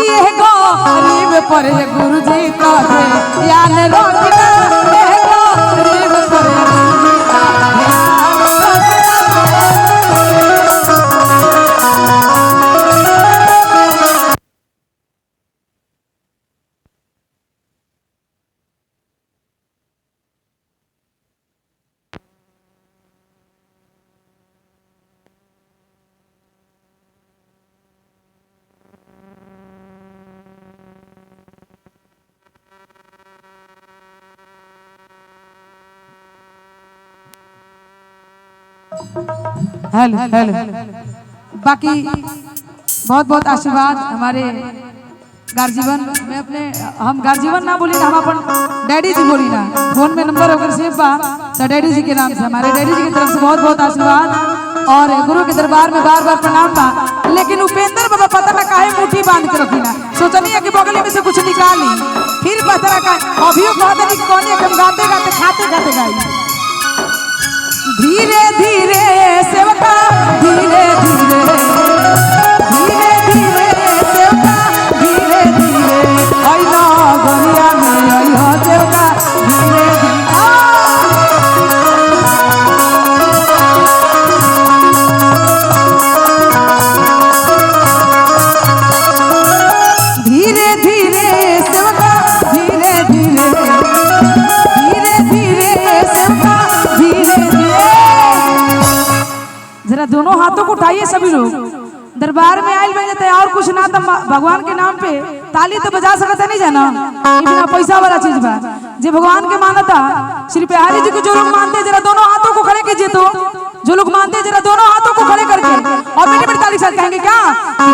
ये गरीब पर गुरुजी का यान रखना गरीब पर हेलो हेलो। बाकी बहुत बहुत आशीर्वाद हमारे गार्जीवन में अपने हम गार्जीवन ना बोली ना हम अपन डैडी जी बोली ना फोन में नंबर होकर सेव बा तो डैडी जी के नाम से हमारे डैडी जी की तरफ से बहुत बहुत आशीर्वाद और गुरु के दरबार में बार बार प्रणाम बा। लेकिन उपेंद्र बाबा पता ना काहे मुट्ठी बांध के रखी ना सोचनी है कि बगल में से कुछ निकाली फिर पता का अभी कहते नहीं कौन हम गाते गाते खाते खाते गाई धीरे धीरे सेवका धीरे धीरे धीरे धीरे सेवका धीरे धीरे आइला गरिया में आइला सेवका धीरे धीरे धीरे धीरे सेवका धीरे धीरे धीरे धीरे सेवका धीरे जरा दोनों हाथों को उठाइए सभी लोग दरबार में आयल बन जाते और कुछ ना तो भगवान के नाम पे ताली तो बजा सकते नहीं जाना बिना पैसा वाला चीज बा जो भगवान के मानता श्री बिहारी जी को जो लोग मानते जरा दोनों हाथों को खड़े कीजिए तो जो लोग मानते जरा दोनों हाथों को खड़े करके और मीठी मीठी ताली साथ कहेंगे क्या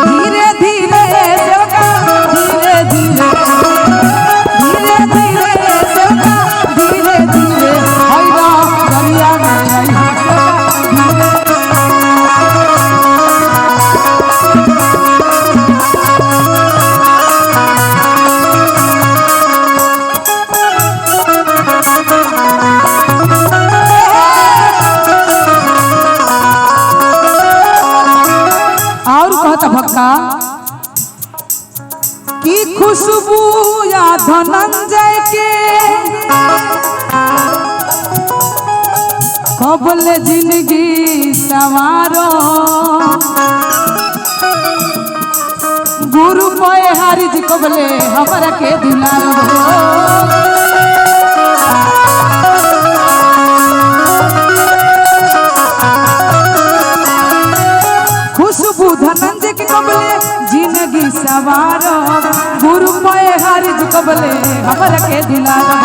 धीरे धीरे सेवका धीरे धीरे धीरे धीरे सेवका धीरे धीरे आइला गरिया में आइला भक्का की खुशबू या धनंजय के कबल जिंदगी सवारो गुरु पे हारिज कबले हमरा के दुलारो खुशबू धनंजय के कबले जिंदगी सवार गुरु पे हारिज कबले हमरा के दिलारो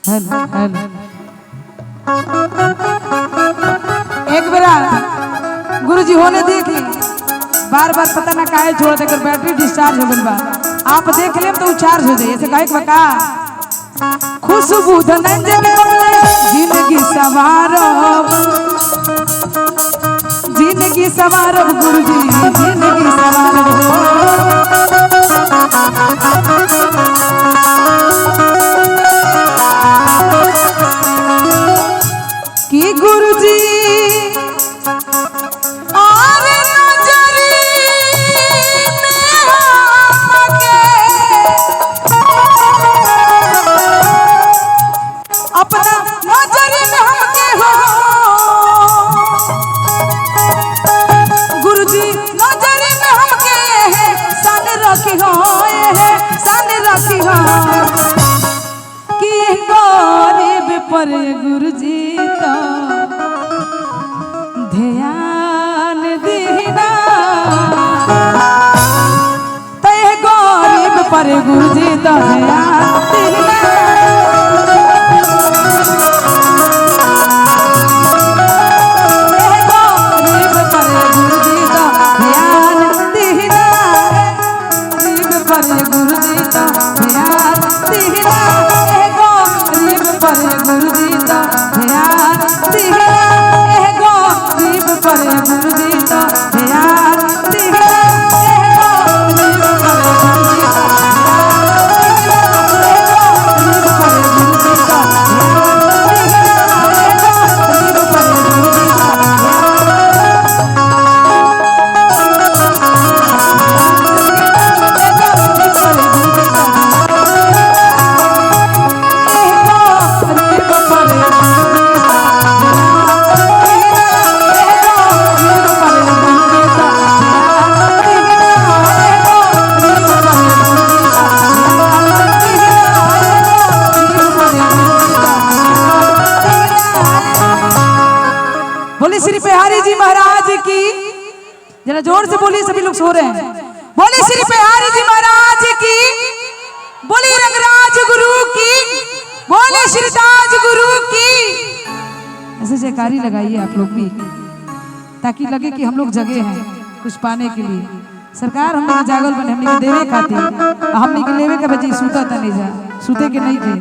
हेलो हेलो एक बेरा गुरुजी होने देख ली बार बार पता ना काहे छोड़ देकर बैटरी डिस्चार्ज हो गई बा आप देख ले तो चार्ज हो जाए ऐसे काहे बका खुशबू धनंजय के कबले जिंदगी सवारब गुरुजी जिंदगी सवारब की गुरुजी और नजरी में आके अपना नजरी में हमके हो गुरुजी नजरी में हमके सन रखी हो सन रखी हो कि गरीब पर गुरुजी तो ध्यान गुरुजी तो ध्यान दीना श्री बिहारी जी महाराज की जरा जोर से बोलिए, सभी लोग सो रहे हैं। बोले श्री बिहारी जी महाराज की, बोले रंगराज गुरु की, बोले श्रीदास गुरु की। ऐसे जयकारी लगाइए आप लोग भी, ताकि लगे कि हम लोग जगे हैं कुछ पाने के लिए। सरकार हमने जागल बने, हमने देवे खाते, हमने के लेवे का बची सूता था नहीं जा, सूते के नहीं थे।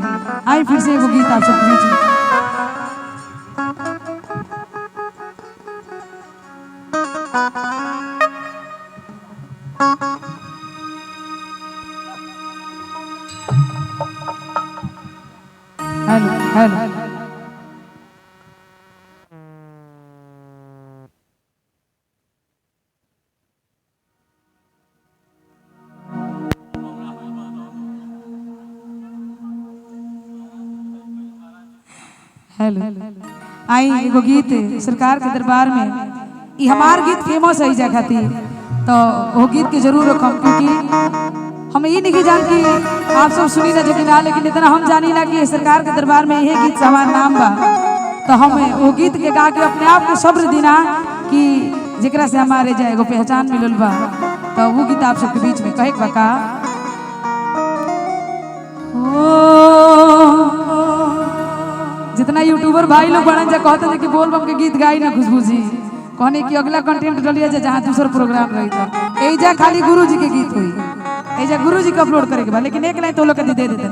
आई फिर से वो गीत आप सब बीच में। हेलो हेलो हेलो आई एगो गीत सरकार के दरबार में, ये हमार गीत फेमस है जा खातिर, तो वो गीत के जरूर रखम, क्योंकि हम ये नहीं जान कि आप सब सुनी ना जगी ना, लेकिन इतना हम जानी ना कि सरकार के दरबार में यह गीत हमार नाम बा, तो हम वो गीत के गा के अपने आप को सब्र देना कि जेकरा से हमारे जाए एगो पहचान मिलल बा। तो वो गीत आप सबके बीच में कहे का जितना यूट्यूबर भाई लोग बड़न जा कहते हैं कि बोल बम के गीत गाई ना खुशबू जी, कहने की अगला कंटेंट डलिया जा जहाँ दूसरा प्रोग्राम रही था, एजा खाली गुरु जी के गीत हुई, एजा गुरु जी को अपलोड करेके बा, लेकिन एक नहीं तो लोग दे देते हैं।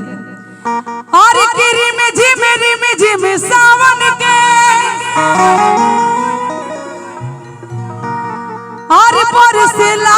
और रिम झिम सावन के और बरसेला